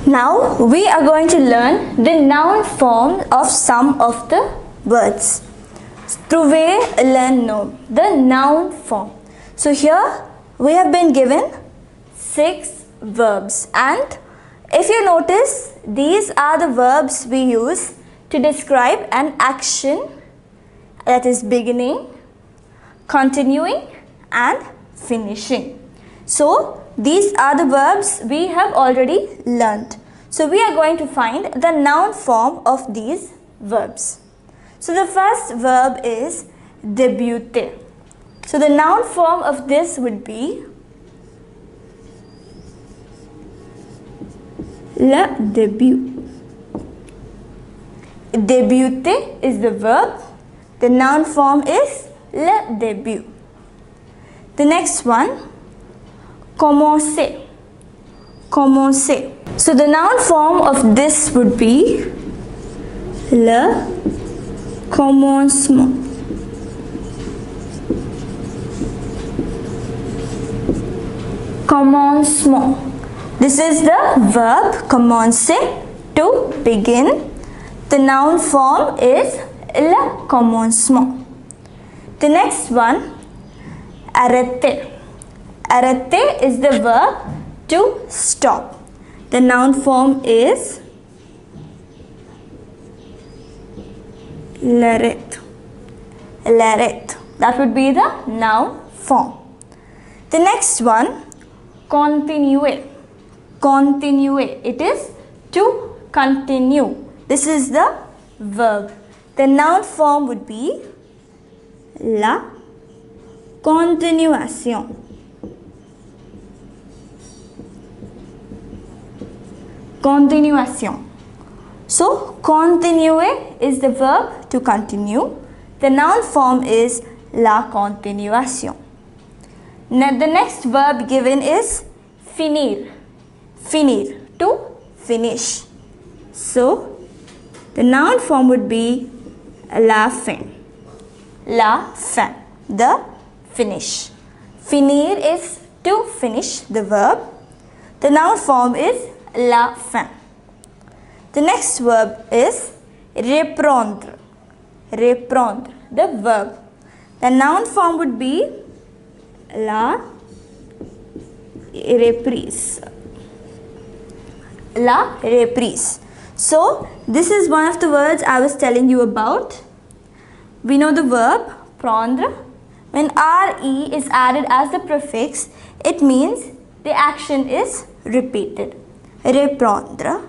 Now we are going to learn the noun form of some of the words. Trouvez le nom, the noun form. So here we have been given 6 verbs, and if you notice, these are the verbs we use to describe an action, that is beginning, continuing and finishing. So these are the verbs we have already learnt. So we are going to find the noun form of these verbs. So the first verb is débuter. So the noun form of this would be le début. Débuter is the verb. The noun form is le début. The next one, commencer. Commencer. So the noun form of this would be le commencement. Commencement. This is the verb commencer, to begin. The noun form is le commencement. The next one, arrêter. Arrêter is the verb to stop. The noun form is l'arrêt. L'arrêt. That would be the noun form. The next one, continuer. Continuer. It is to continue. This is the verb. The noun form would be la continuation. Continuation. So continuer is the verb to continue. The noun form is la continuation. Now the next verb given is finir. Finir, to finish. So the noun form would be la fin. La fin, the finish. Finir is to finish, the verb. The noun form is la fin. The next verb is reprendre. Reprendre, the verb. The noun form would be la reprise. La reprise. So this is one of the words I was telling you about. We know the verb prendre. When re is added as the prefix, it means the action is repeated. Reprendre.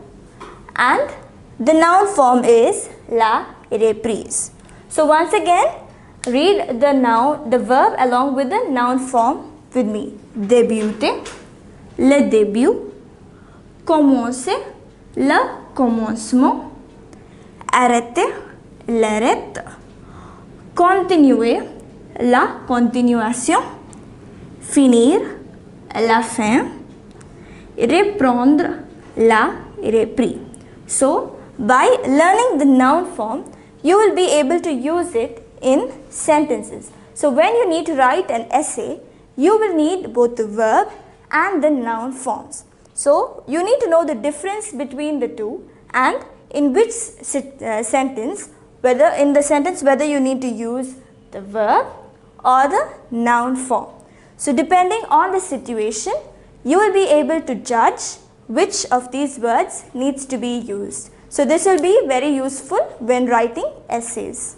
And the noun form is la reprise. So once again, read the verb along with the noun form with me. Débuter, le début. Commencer, le commencement. Arrêter, l'arrêt. Continuer, la continuation. Finir, la fin. Reprendre, la reprise. So, by learning the noun form, you will be able to use it in sentences. So, when you need to write an essay, you will need both the verb and the noun forms. So, you need to know the difference between the two, and in which sentence, whether you need to use the verb or the noun form. So, depending on the situation, you will be able to judge which of these words needs to be used. So, this will be very useful when writing essays.